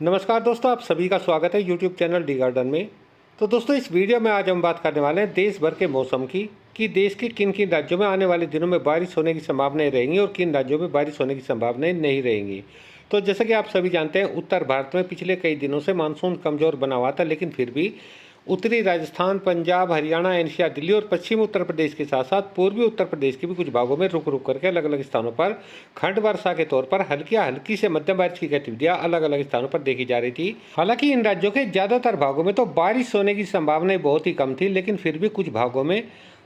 नमस्कार दोस्तों, आप सभी का स्वागत है यूट्यूब चैनल डी गार्डन में। तो दोस्तों, इस वीडियो में आज हम बात करने वाले हैं देश भर के मौसम की कि देश के किन किन राज्यों में आने वाले दिनों में बारिश होने की संभावनाएं रहेंगी और किन राज्यों में बारिश होने की संभावनाएं नहीं रहेंगी। तो जैसा कि आप सभी जानते हैं, उत्तर भारत में पिछले कई दिनों से मानसून कमज़ोर बना हुआ था, लेकिन फिर भी उत्तरी राजस्थान, पंजाब, हरियाणा, एनसीआर, दिल्ली और पश्चिमी उत्तर प्रदेश के साथ साथ पूर्वी उत्तर प्रदेश के भी कुछ भागों में रुक रुक करके अलग अलग स्थानों पर खंड वर्षा के तौर पर हल्की या हल्की से मध्यम बारिश की गतिविधियां अलग अलग स्थानों पर देखी जा रही थी। हालांकि इन राज्यों के ज्यादातर भागों में तो बारिश होने की संभावनाएं बहुत ही कम थी, लेकिन फिर भी कुछ भागों में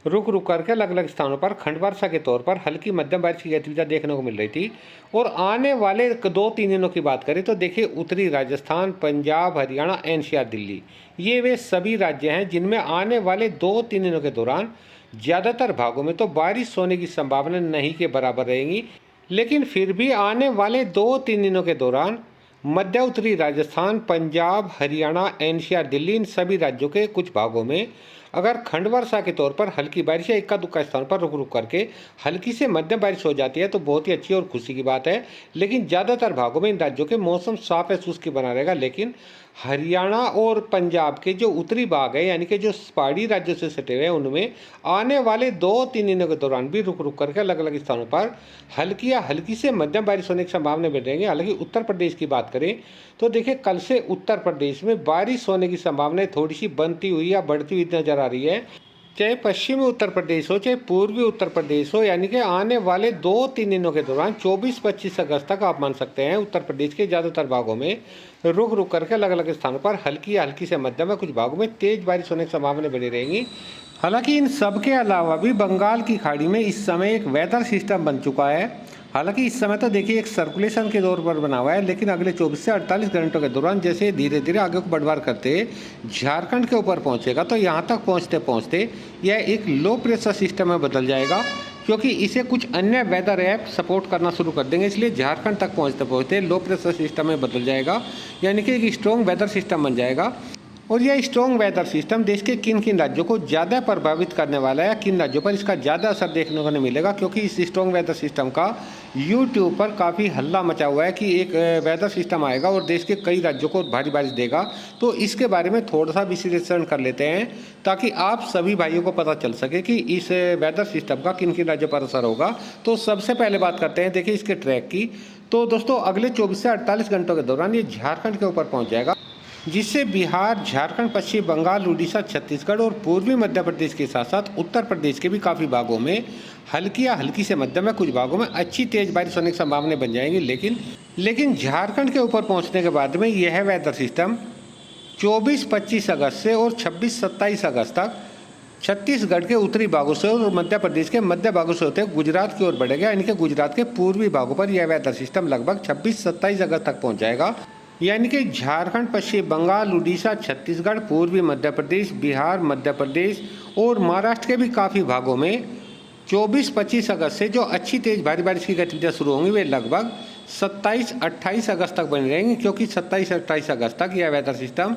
रुक रुक करके अलग अलग स्थानों पर खंड वर्षा के तौर पर हल्की मध्यम बारिश की गतिविधियां देखने को मिल रही थी। और आने वाले 2-3 दिनों की बात करें तो देखिए, उत्तरी राजस्थान, पंजाब, हरियाणा, एनसीआर, दिल्ली, ये वे सभी राज्य हैं जिनमें आने वाले 2-3 दिनों के दौरान ज़्यादातर भागों में तो बारिश होने की संभावना नहीं के बराबर रहेंगी। लेकिन फिर भी आने वाले 2-3 दिनों के दौरान मध्य उत्तरी राजस्थान, पंजाब, हरियाणा, एनसीआर, दिल्ली, इन सभी राज्यों के कुछ भागों में अगर खंड वर्षा के तौर पर हल्की बारिश या इक्का दुक्का स्थान पर रुक रुक करके हल्की से मध्यम बारिश हो जाती है तो बहुत ही अच्छी और खुशी की बात है। लेकिन ज़्यादातर भागों में इन राज्यों के मौसम साफ है, शुष्क बना रहेगा। लेकिन हरियाणा और पंजाब के जो उत्तरी भाग है, यानी कि जो पहाड़ी राज्यों से सटे हुए हैं, उनमें आने वाले 2-3 दिनों के दौरान भी रुक रुक करके अलग अलग स्थानों पर हल्की या हल्की से मध्यम बारिश होने की संभावना बन रहेंगे। हालांकि उत्तर प्रदेश की बात करें तो देखिए, कल से उत्तर प्रदेश में बारिश होने की संभावनाएं थोड़ी सी बनती हुई या बढ़ती हुई नजर आ रही है। चाहे पश्चिमी उत्तर प्रदेश हो, चाहे पूर्वी उत्तर प्रदेश हो, यानी कि आने वाले 2-3 दिनों के दौरान 24-25 अगस्त तक आप मान सकते हैं उत्तर प्रदेश के ज़्यादातर भागों में रुक रुक करके अलग अलग स्थानों पर हल्की या हल्की से मध्यम, कुछ भागों में तेज बारिश होने की संभावना बनी रहेंगी। हालांकि इन सब के अलावा भी बंगाल की खाड़ी में इस समय एक वेदर सिस्टम बन चुका है। हालांकि इस समय तो देखिए एक सर्कुलेशन के तौर पर बना हुआ है, लेकिन अगले 24 से 48 घंटों के दौरान जैसे धीरे धीरे आगे को बढ़वार करते झारखंड के ऊपर पहुंचेगा तो यहाँ तक पहुंचते पहुंचते यह एक लो प्रेशर सिस्टम में बदल जाएगा, क्योंकि इसे कुछ अन्य वेदर ऐप सपोर्ट करना शुरू कर देंगे। इसलिए झारखंड तक पहुंचते पहुंचते लो प्रेशर सिस्टम में बदल जाएगा, यानी कि एक स्ट्रॉन्ग वेदर सिस्टम बन जाएगा। और यह स्ट्रॉन्ग वेदर सिस्टम देश के किन किन राज्यों को ज़्यादा प्रभावित करने वाला है या किन राज्यों पर इसका ज़्यादा असर देखने को नहीं मिलेगा, क्योंकि इस स्ट्रॉन्ग वेदर सिस्टम का यूट्यूब पर काफ़ी हल्ला मचा हुआ है कि एक वेदर सिस्टम आएगा और देश के कई राज्यों को भारी बारिश देगा। तो इसके बारे में थोड़ा सा विश्लेषण कर लेते हैं ताकि आप सभी भाइयों को पता चल सके कि इस वेदर सिस्टम का किन किन राज्यों पर असर होगा। तो सबसे पहले बात करते हैं देखिए इसके ट्रैक की। तो दोस्तों, अगले 24 से 48 घंटों के दौरान ये झारखंड के ऊपर पहुँच जाएगा, जिससे बिहार, झारखंड, पश्चिम बंगाल, उड़ीसा, छत्तीसगढ़ और पूर्वी मध्य प्रदेश के साथ साथ उत्तर प्रदेश के भी काफ़ी भागों में हल्की या हल्की से मध्यम में, कुछ भागों में अच्छी तेज बारिश होने की संभावनाएं बन जाएंगी। लेकिन झारखंड के ऊपर पहुंचने के बाद में यह वेदर सिस्टम 24-25 अगस्त से और 26-27 अगस्त तक छत्तीसगढ़ के उत्तरी भागों से और मध्य प्रदेश के मध्य भागों से होते गुजरात की ओर बढ़ेगा, यानी कि गुजरात के पूर्वी भागों पर यह वेदर सिस्टम लगभग 26-27 अगस्त तक पहुँच जाएगा। यानी कि झारखंड, पश्चिम बंगाल, उड़ीसा, छत्तीसगढ़, पूर्वी मध्य प्रदेश, बिहार, मध्य प्रदेश और महाराष्ट्र के भी काफ़ी भागों में 24-25 अगस्त से जो अच्छी तेज भारी बारिश की गतिविधियाँ शुरू होंगी वे लगभग 27-28 अगस्त तक बनी रहेंगी, क्योंकि 27-28 अगस्त तक यह वेदर सिस्टम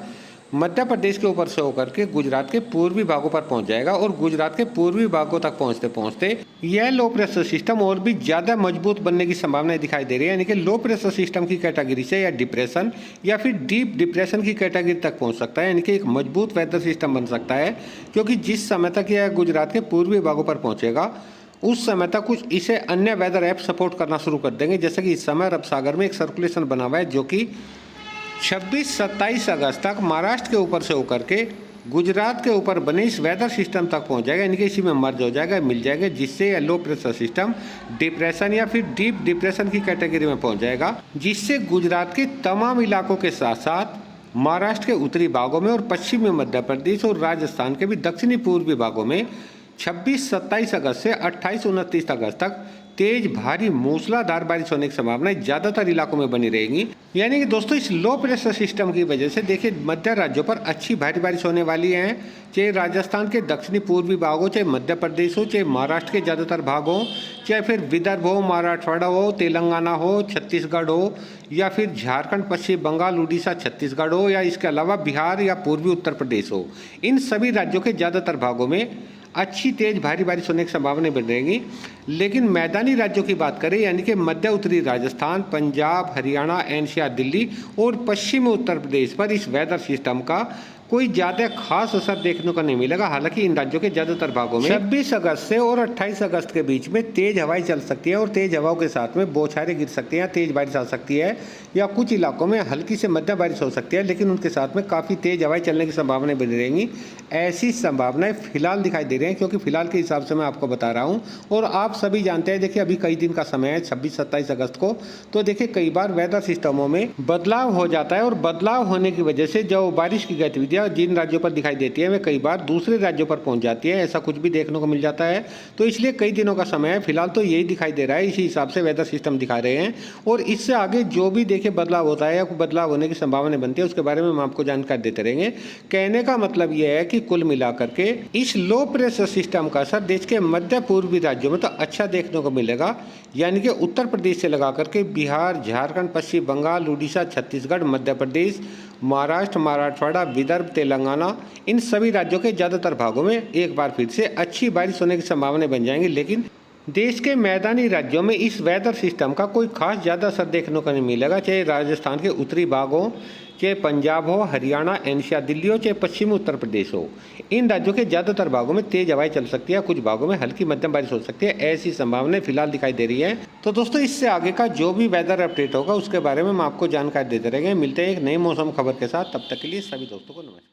मध्य प्रदेश के ऊपर से होकर के गुजरात के पूर्वी भागों पर पहुंच जाएगा और गुजरात के पूर्वी भागों तक पहुंचते पहुंचते यह लो प्रेशर सिस्टम और भी ज़्यादा मजबूत बनने की संभावनाएं दिखाई दे रही है। यानी कि लो प्रेशर सिस्टम की कैटेगरी से या डिप्रेशन या फिर डीप डिप्रेशन की कैटेगरी तक पहुंच सकता है, यानी कि एक मजबूत वेदर सिस्टम बन सकता है। क्योंकि जिस समय तक यह गुजरात के पूर्वी भागों पर पहुँचेगा उस समय तक कुछ इसे अन्य वेदर ऐप सपोर्ट करना शुरू कर देंगे। जैसे कि इस समय अरब सागर में एक सर्कुलेशन बना हुआ है जो कि 26-27 अगस्त तक महाराष्ट्र के ऊपर से होकर के गुजरात के ऊपर बने इस वेदर सिस्टम तक पहुंच जाएगा, यानी कि इसी में मर्ज हो जाएगा, मिल जाएगा, जिससे लो प्रेशर सिस्टम डिप्रेशन या फिर डीप डिप्रेशन की कैटेगरी में पहुंच जाएगा, जिससे गुजरात के तमाम इलाकों के साथ साथ महाराष्ट्र के उत्तरी भागों में और पश्चिमी मध्य प्रदेश और राजस्थान के भी दक्षिणी पूर्वी भागों में 26-27 अगस्त से 28-29 अगस्त तक तेज भारी मूसलाधार बारिश होने की संभावना ज्यादातर इलाकों में बनी रहेगी। यानी कि दोस्तों, इस लो प्रेशर सिस्टम की वजह से देखिए मध्य राज्यों पर अच्छी भारी बारिश होने वाली है। चाहे राजस्थान के दक्षिणी पूर्वी भाग हो, चाहे मध्य प्रदेश हो, चाहे महाराष्ट्र के ज़्यादातर भाग हो, चाहे फिर विदर्भ हो, मराठवाड़ा हो, तेलंगाना हो, छत्तीसगढ़ हो, या फिर झारखंड, पश्चिम बंगाल, उड़ीसा, छत्तीसगढ़ हो, या इसके अलावा बिहार या पूर्वी उत्तर प्रदेश हो, इन सभी राज्यों के ज़्यादातर भागों में अच्छी तेज भारी बारिश होने की संभावना बन रहेगी। लेकिन मैदानी राज्यों की बात करें यानी कि मध्य उत्तरी राजस्थान, पंजाब, हरियाणा, एनसीआर, दिल्ली और पश्चिमी उत्तर प्रदेश पर इस वेदर सिस्टम का कोई ज़्यादा खास असर देखने को नहीं मिलेगा। हालांकि इन राज्यों के ज़्यादातर भागों में 26 अगस्त से और 28 अगस्त के बीच में तेज हवाएं चल सकती है और तेज हवाओं के साथ में बौछारें गिर सकती हैं, तेज बारिश आ सकती है या कुछ इलाकों में हल्की से मध्यम बारिश हो सकती है, लेकिन उनके साथ में काफ़ी तेज हवाएं चलने की संभावनाएं बनी रहेंगी। ऐसी संभावनाएं फिलहाल दिखाई दे रही हैं, क्योंकि फिलहाल के हिसाब से मैं आपको बता रहा हूँ और आप सभी जानते हैं। देखिए अभी कई दिन का समय है 26-27 अगस्त को, तो देखिए कई बार वेदर सिस्टमों में बदलाव हो जाता है और बदलाव होने की वजह से जो बारिश की गतिविधियां जिन राज्यों पर दिखाई देती है वे कई बार दूसरे राज्यों पर पहुंच जाती है। ऐसा कुछ भी देखने को मिल जाता है। तो इसलिए कई दिनों का समय है, फिलहाल तो यही दिखाई दे रहा है, इसी हिसाब से वेदर सिस्टम दिखा रहे हैं। और इससे आगे जो भी देखिए बदलाव होता है या कोई बदलाव होने की संभावना बनती है उसके बारे में हम आपको जानकारी देते रहेंगे। कहने का मतलब यह है कि कुल मिलाकर के इस लो प्रेशर सिस्टम का असर देश के मध्य पूर्वी राज्यों में तो अच्छा देखने को मिलेगा, यानी कि उत्तर प्रदेश से लगा करके बिहार, झारखंड, पश्चिम बंगाल, उड़ीसा, छत्तीसगढ़, मध्य प्रदेश, महाराष्ट्र, मराठवाड़ा, विदर्भ, तेलंगाना, इन सभी राज्यों के ज़्यादातर भागों में एक बार फिर से अच्छी बारिश होने की संभावनाएं बन जाएंगी। लेकिन देश के मैदानी राज्यों में इस वेदर सिस्टम का कोई खास ज़्यादा असर देखने को नहीं मिलेगा, चाहे राजस्थान के उत्तरी भाग हो, चाहे पंजाब हो, हरियाणा, एनसीआर, दिल्ली हो, चाहे पश्चिमी उत्तर प्रदेश हो। इन राज्यों के ज़्यादातर भागों में तेज हवाएं चल सकती है, कुछ भागों में हल्की मध्यम बारिश हो सकती है। ऐसी संभावनाएं फिलहाल दिखाई दे रही है। तो दोस्तों इससे आगे का जो भी वेदर अपडेट होगा उसके बारे में हम आपको जानकारी देते रहेंगे। मिलते हैं एक नई मौसम खबर के साथ, तब तक के लिए सभी दोस्तों को नमस्कार।